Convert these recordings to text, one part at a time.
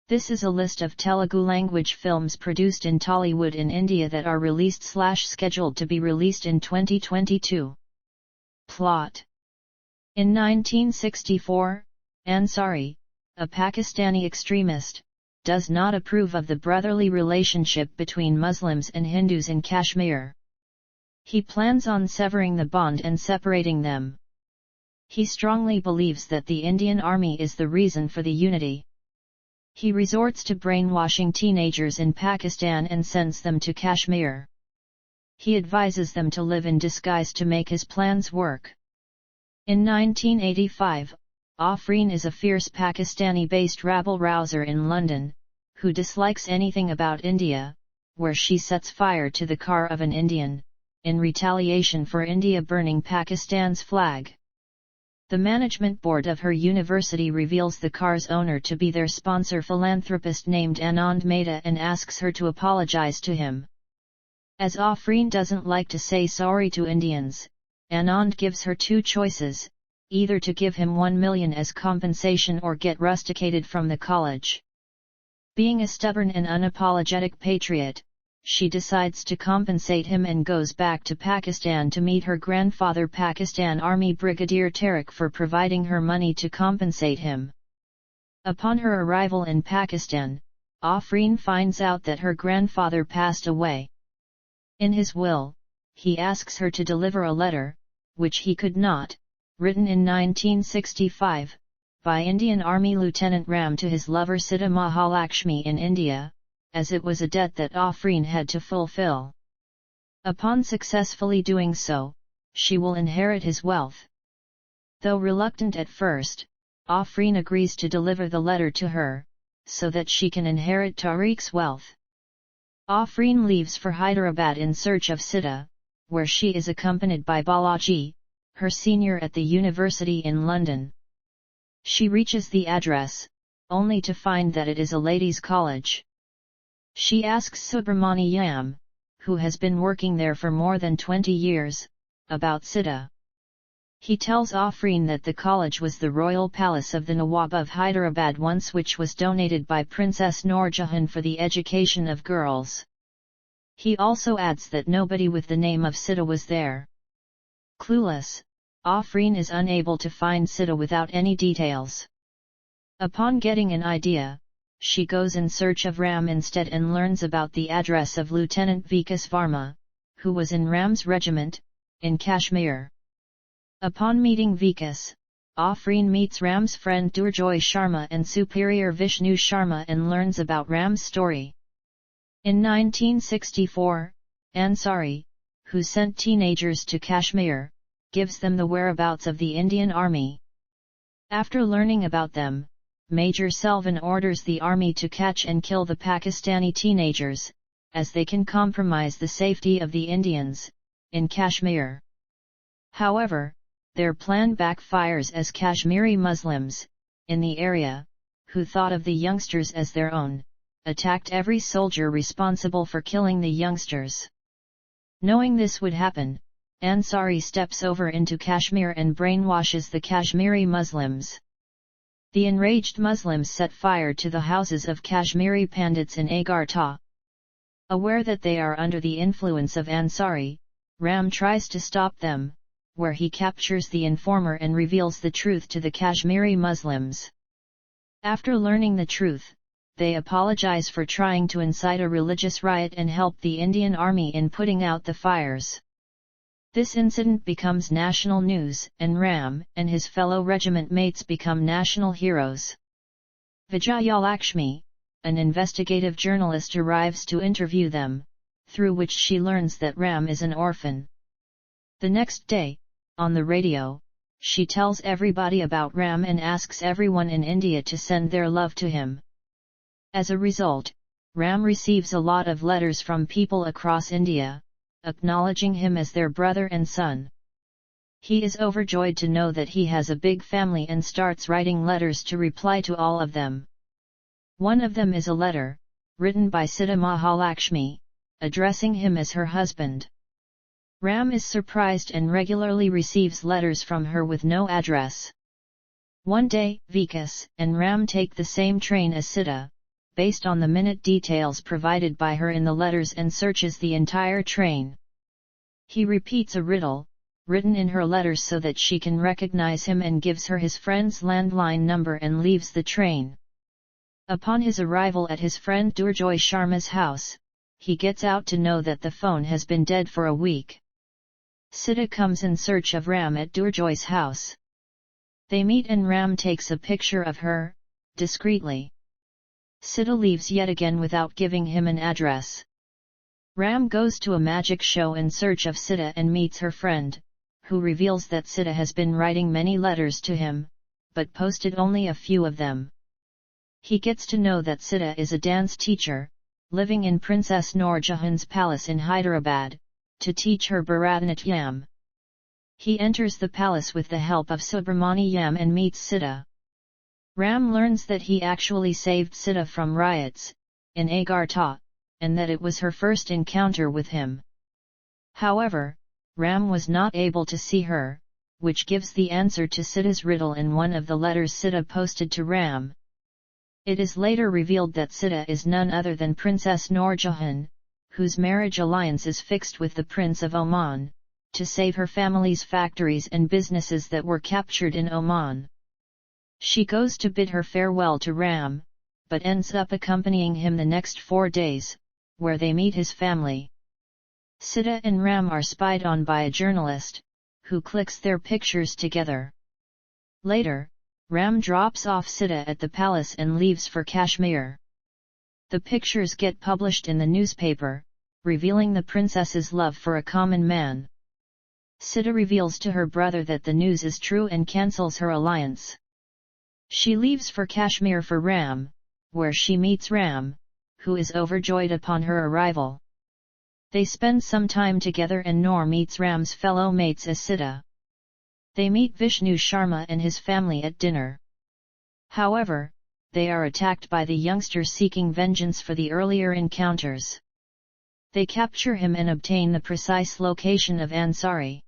This is a list of Telugu-language films produced in Tollywood in India that are released/scheduled to be released in 2022. Plot. In 1964, Ansari, a Pakistani extremist, does not approve of the brotherly relationship between Muslims and Hindus in Kashmir. He plans on severing the bond and separating them. He strongly believes that the Indian Army is the reason for the unity. He resorts to brainwashing teenagers in Pakistan and sends them to Kashmir. He advises them to live in disguise to make his plans work. In 1985, Afreen is a fierce Pakistani-based rabble-rouser in London, who dislikes anything about India, where she sets fire to the car of an Indian, in retaliation for India burning Pakistan's flag. The management board of her university reveals the car's owner to be their sponsor philanthropist named Anand Mehta and asks her to apologize to him. As Afreen doesn't like to say sorry to Indians, Anand gives her two choices, either to give him 1 million as compensation or get rusticated from the college. Being a stubborn and unapologetic patriot, she decides to compensate him and goes back to Pakistan to meet her grandfather, Pakistan Army Brigadier Tariq, for providing her money to compensate him. Upon her arrival in Pakistan, Afreen finds out that her grandfather passed away. In his will, he asks her to deliver a letter, which he could not, written in 1965, by Indian Army Lieutenant Ram to his lover Sita Mahalakshmi in India, as it was a debt that Afreen had to fulfill. Upon successfully doing so, she will inherit his wealth. Though reluctant at first, Afreen agrees to deliver the letter to her, so that she can inherit Tariq's wealth. Afreen leaves for Hyderabad in search of Sita, where she is accompanied by Balaji, her senior at the university in London. She reaches the address, only to find that it is a ladies' college. She asks Subramaniam, who has been working there for more than 20 years, about Sita. He tells Afreen that the college was the royal palace of the Nawab of Hyderabad once, which was donated by Princess Noorjahan for the education of girls. He also adds that nobody with the name of Sita was there. Clueless, Afreen is unable to find Sita without any details. Upon getting an idea, she goes in search of Ram instead and learns about the address of Lieutenant Vikas Varma, who was in Ram's regiment, in Kashmir. Upon meeting Vikas, Afreen meets Ram's friend Durjoy Sharma and superior Vishnu Sharma and learns about Ram's story. In 1964, Ansari, who sent teenagers to Kashmir, gives them the whereabouts of the Indian Army. After learning about them, Major Selvin orders the army to catch and kill the Pakistani teenagers, as they can compromise the safety of the Indians, in Kashmir. However, their plan backfires as Kashmiri Muslims, in the area, who thought of the youngsters as their own, attacked every soldier responsible for killing the youngsters. Knowing this would happen, Ansari steps over into Kashmir and brainwashes the Kashmiri Muslims. The enraged Muslims set fire to the houses of Kashmiri Pandits in Agartala. Aware that they are under the influence of Ansari, Ram tries to stop them, where he captures the informer and reveals the truth to the Kashmiri Muslims. After learning the truth, they apologize for trying to incite a religious riot and help the Indian Army in putting out the fires. This incident becomes national news, and Ram and his fellow regiment mates become national heroes. Vijayalakshmi, an investigative journalist, arrives to interview them, through which she learns that Ram is an orphan. The next day, on the radio, she tells everybody about Ram and asks everyone in India to send their love to him. As a result, Ram receives a lot of letters from people across India, acknowledging him as their brother and son. He is overjoyed to know that he has a big family and starts writing letters to reply to all of them. One of them is a letter, written by Sita Mahalakshmi, addressing him as her husband. Ram is surprised and regularly receives letters from her with no address. One day, Vikas and Ram take the same train as Sita, based on the minute details provided by her in the letters, and searches the entire train. He repeats a riddle, written in her letters so that she can recognize him, and gives her his friend's landline number and leaves the train. Upon his arrival at his friend Durjoy Sharma's house, he gets out to know that the phone has been dead for a week. Sita comes in search of Ram at Durjoy's house. They meet and Ram takes a picture of her, discreetly. Sita leaves yet again without giving him an address. Ram goes to a magic show in search of Sita and meets her friend, who reveals that Sita has been writing many letters to him, but posted only a few of them. He gets to know that Sita is a dance teacher, living in Princess Noorjahan's palace in Hyderabad, to teach her Bharatanatyam. He enters the palace with the help of Subramaniam and meets Sita. Ram learns that he actually saved Sita from riots in Agartha, and that it was her first encounter with him. However, Ram was not able to see her, which gives the answer to Sita's riddle in one of the letters Sita posted to Ram. It is later revealed that Sita is none other than Princess Noorjahan, whose marriage alliance is fixed with the Prince of Oman, to save her family's factories and businesses that were captured in Oman. She goes to bid her farewell to Ram, but ends up accompanying him the next 4 days, where they meet his family. Sita and Ram are spied on by a journalist, who clicks their pictures together. Later, Ram drops off Sita at the palace and leaves for Kashmir. The pictures get published in the newspaper, revealing the princess's love for a common man. Sita reveals to her brother that the news is true and cancels her alliance. She leaves for Kashmir for Ram, where she meets Ram, who is overjoyed upon her arrival. They spend some time together and Noor meets Ram's fellow mates as Sita. They meet Vishnu Sharma and his family at dinner. However, they are attacked by the youngster seeking vengeance for the earlier encounters. They capture him and obtain the precise location of Ansari.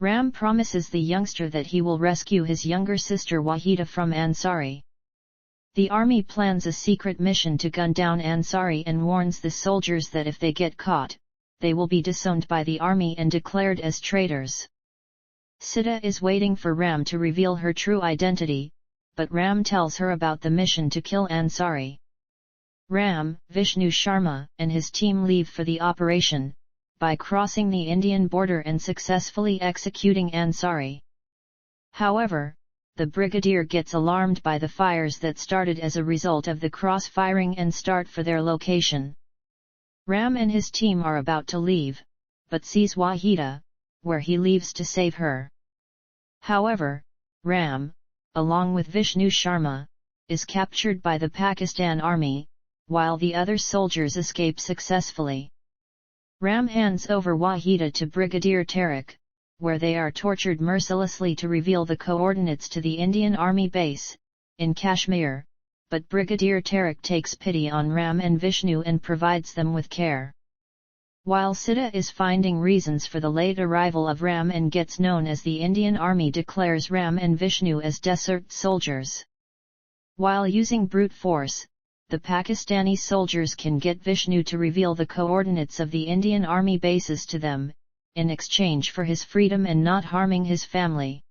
Ram promises the youngster that he will rescue his younger sister Wahida from Ansari. The army plans a secret mission to gun down Ansari and warns the soldiers that if they get caught, they will be disowned by the army and declared as traitors. Sita is waiting for Ram to reveal her true identity, but Ram tells her about the mission to kill Ansari. Ram, Vishnu Sharma, and his team leave for the operation, by crossing the Indian border and successfully executing Ansari. However, the brigadier gets alarmed by the fires that started as a result of the cross-firing and start for their location. Ram and his team are about to leave, but sees Wahida, where he leaves to save her. However, Ram, along with Vishnu Sharma, is captured by the Pakistan army, while the other soldiers escape successfully. Ram hands over Wahida to Brigadier Tariq, where they are tortured mercilessly to reveal the coordinates to the Indian Army base, in Kashmir, but Brigadier Tariq takes pity on Ram and Vishnu and provides them with care. While Sita is finding reasons for the late arrival of Ram and gets known as the Indian Army declares Ram and Vishnu as desert soldiers. While using brute force, the Pakistani soldiers can get Vishnu to reveal the coordinates of the Indian Army bases to them, in exchange for his freedom and not harming his family.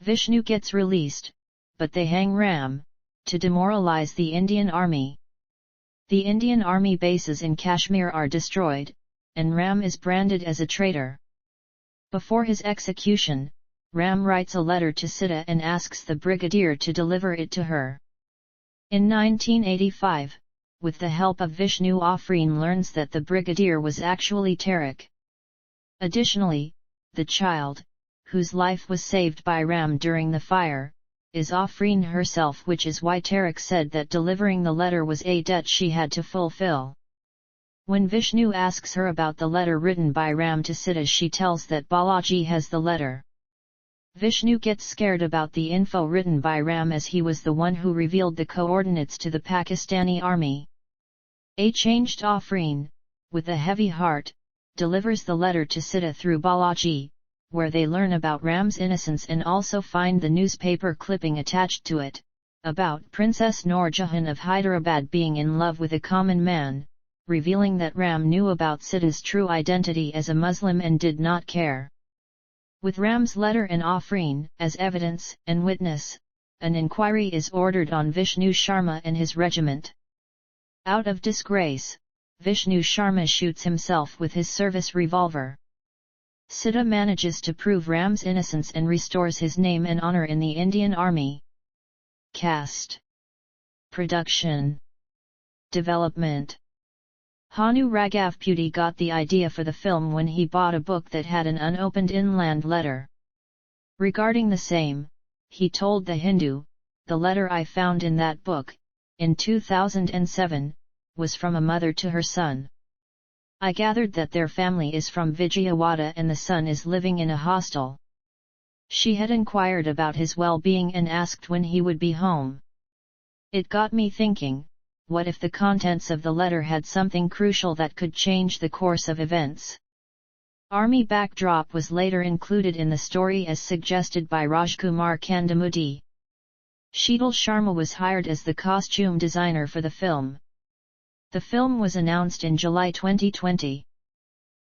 Vishnu gets released, but they hang Ram, to demoralize the Indian Army. The Indian Army bases in Kashmir are destroyed, and Ram is branded as a traitor. Before his execution, Ram writes a letter to Sita and asks the brigadier to deliver it to her. In 1985, with the help of Vishnu, Afreen learns that the brigadier was actually Tariq. Additionally, the child, whose life was saved by Ram during the fire, is Afreen herself, which is why Tariq said that delivering the letter was a debt she had to fulfill. When Vishnu asks her about the letter written by Ram to Sita, she tells that Balaji has the letter. Vishnu gets scared about the info written by Ram, as he was the one who revealed the coordinates to the Pakistani army. A changed Afreen, with a heavy heart, delivers the letter to Sita through Balaji, where they learn about Ram's innocence and also find the newspaper clipping attached to it, about Princess Noorjahan of Hyderabad being in love with a common man, revealing that Ram knew about Sita's true identity as a Muslim and did not care. With Ram's letter and Afreen as evidence and witness, an inquiry is ordered on Vishnu Sharma and his regiment. Out of disgrace, Vishnu Sharma shoots himself with his service revolver. Sita manages to prove Ram's innocence and restores his name and honor in the Indian Army. Cast, production, development. Hanu Raghavpudi got the idea for the film when he bought a book that had an unopened inland letter. Regarding the same, he told The Hindu, "The letter I found in that book, in 2007, was from a mother to her son. I gathered that their family is from Vijayawada and the son is living in a hostel. She had inquired about his well-being and asked when he would be home. It got me thinking, what if the contents of the letter had something crucial that could change the course of events?" Army backdrop was later included in the story as suggested by Rajkumar Kandamudi. Sheetal Sharma was hired as the costume designer for the film. The film was announced in July 2020.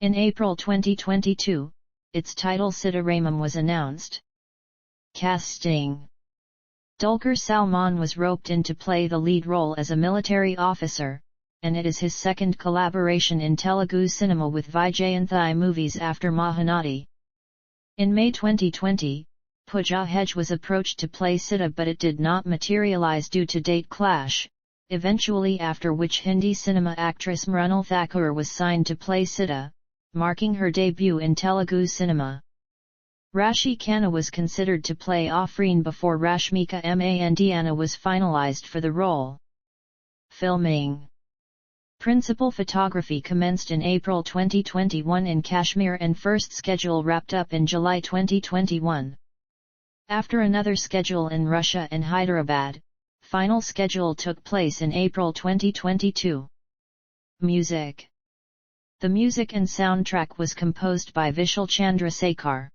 In April 2022, its title Sita Ramam was announced. Casting. Dulquer Salmaan was roped in to play the lead role as a military officer, and it is his second collaboration in Telugu cinema with Vijayanthi Movies after Mahanadi. In May 2020, Pooja Hegde was approached to play Sita but it did not materialize due to date clash, eventually after which Hindi cinema actress Mrunal Thakur was signed to play Sita, marking her debut in Telugu cinema. Rashi Khanna was considered to play Afreen before Rashmika Mandanna was finalized for the role. Filming. Principal photography commenced in April 2021 in Kashmir and first schedule wrapped up in July 2021. After another schedule in Russia and Hyderabad, final schedule took place in April 2022. Music. The music and soundtrack was composed by Vishal Chandrasekhar.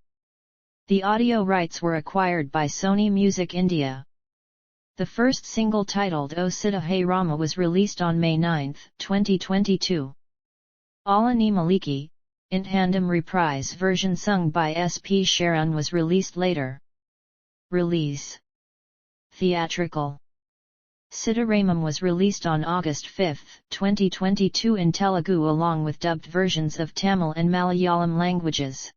The audio rights were acquired by Sony Music India. The first single titled O Sita Hey Rama was released on May 9, 2022. Alani Maliki, in tandem reprise version sung by S.P. Sharan was released later. Release. Theatrical. Sita Ramam was released on August 5, 2022 in Telugu along with dubbed versions of Tamil and Malayalam languages.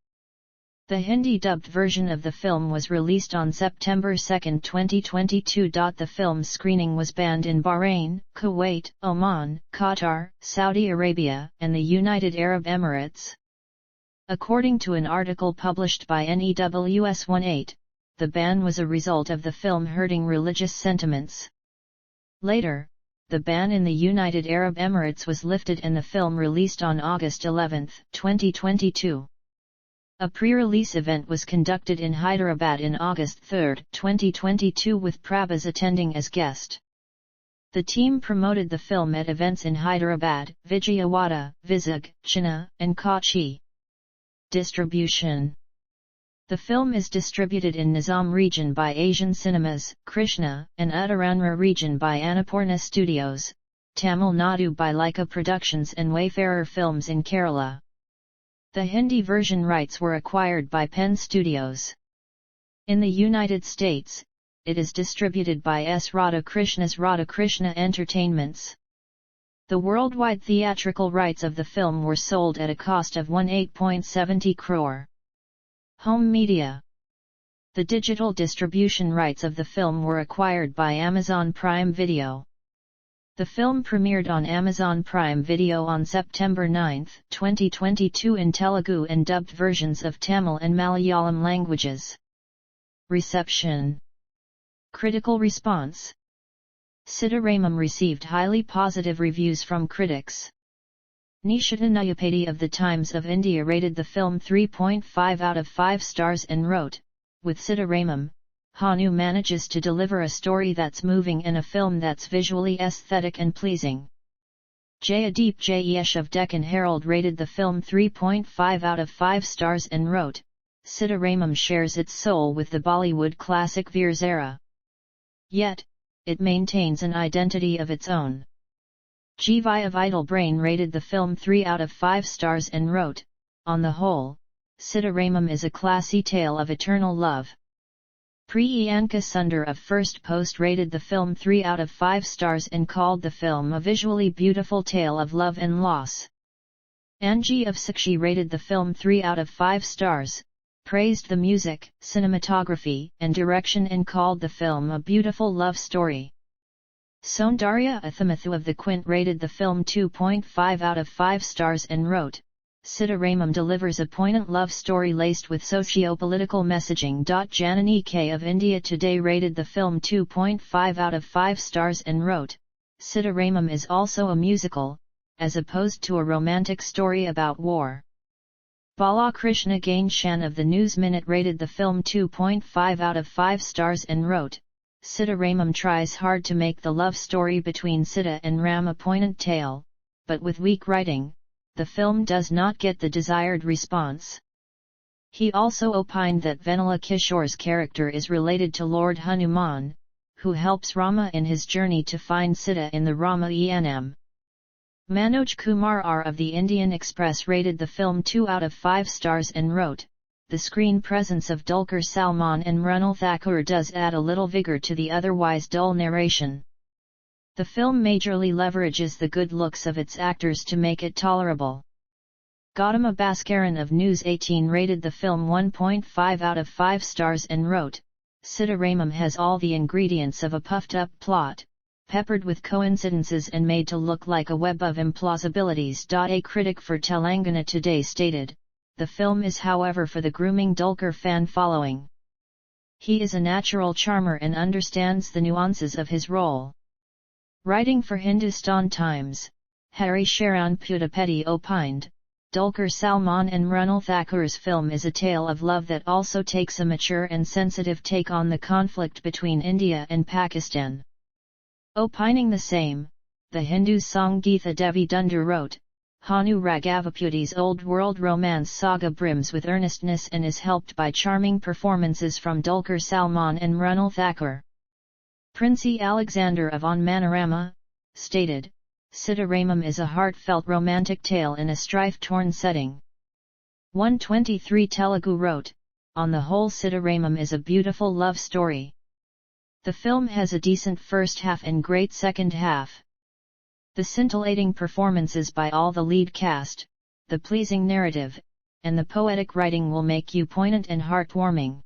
The Hindi dubbed version of the film was released on September 2, 2022. The film's screening was banned in Bahrain, Kuwait, Oman, Qatar, Saudi Arabia, and the United Arab Emirates. According to an article published by NEWS 18, the ban was a result of the film hurting religious sentiments. Later, the ban in the United Arab Emirates was lifted and the film released on August 11, 2022. A pre-release event was conducted in Hyderabad in August 3, 2022 with Prabhas attending as guest. The team promoted the film at events in Hyderabad, Vijayawada, Vizag, Chennai, and Kochi. Distribution. The film is distributed in Nizam region by Asian Cinemas, Krishna, and Uttaranra region by Annapurna Studios, Tamil Nadu by Leica Productions and Wayfarer Films in Kerala. The Hindi version rights were acquired by Pen Studios. In the United States, it is distributed by S. Radhakrishna's Radhakrishna Entertainments. The worldwide theatrical rights of the film were sold at a cost of 18.70 crore. Home media. The digital distribution rights of the film were acquired by Amazon Prime Video. The film premiered on Amazon Prime Video on September 9, 2022 in Telugu and dubbed versions of Tamil and Malayalam languages. Reception. Critical response. Sita Ramam received highly positive reviews from critics. Nishita Nayapati of the Times of India rated the film 3.5 out of 5 stars and wrote, "With Sita Ramam, Hanu manages to deliver a story that's moving and a film that's visually aesthetic and pleasing." Jayadeep Jayesh of Deccan Herald rated the film 3.5 out of 5 stars and wrote, "Sita Ramam shares its soul with the Bollywood classic Veer Zara. Yet, it maintains an identity of its own. GVI of Idle Brain rated the film 3 out of 5 stars and wrote, "On the whole, Sita Ramam is a classy tale of eternal love." Priyanka Sundar of First Post rated the film 3 out of 5 stars and called the film a visually beautiful tale of love and loss. Angie of Sakshi rated the film 3 out of 5 stars, praised the music, cinematography, and direction and called the film a beautiful love story. Soundarya Athamathu of The Quint rated the film 2.5 out of 5 stars and wrote, "Sita Ramam delivers a poignant love story laced with socio-political messaging." Janani K of India Today rated the film 2.5 out of 5 stars and wrote, "Sita Ramam is also a musical, as opposed to a romantic story about war." Balakrishna Gainshan of the News Minute rated the film 2.5 out of 5 stars and wrote, "Sita Ramam tries hard to make the love story between Sita and Ram a poignant tale, but with weak writing, the film does not get the desired response." He also opined that Venala Kishore's character is related to Lord Hanuman, who helps Rama in his journey to find Sita in the Rama-enam. Manoj Kumar R of the Indian Express rated the film 2 out of 5 stars and wrote, "The screen presence of Dulquer Salmaan and Mrunal Thakur does add a little vigor to the otherwise dull narration. The film majorly leverages the good looks of its actors to make it tolerable." Gautama Bhaskaran of News 18 rated the film 1.5 out of 5 stars and wrote, "Sita Ramam has all the ingredients of a puffed-up plot, peppered with coincidences and made to look like a web of implausibilities." A critic for Telangana Today stated, "The film is however for the grooming Dulquer fan following. He is a natural charmer and understands the nuances of his role." Writing for Hindustan Times, Hari Sharan Pudapedi opined, "Dulquer Salmaan and Mrunal Thakur's film is a tale of love that also takes a mature and sensitive take on the conflict between India and Pakistan." Opining the same, the Hindu song Geetha Devi Dundur wrote, "Hanu Raghavaputi's old world romance saga brims with earnestness and is helped by charming performances from Dulquer Salmaan and Mrunal Thakur." Princey Alexander of On Manorama stated, "Sita Ramam is a heartfelt romantic tale in a strife-torn setting." 123 Telugu wrote, "On the whole Sita Ramam is a beautiful love story. The film has a decent first half and great second half. The scintillating performances by all the lead cast, the pleasing narrative, and the poetic writing will make you poignant and heartwarming."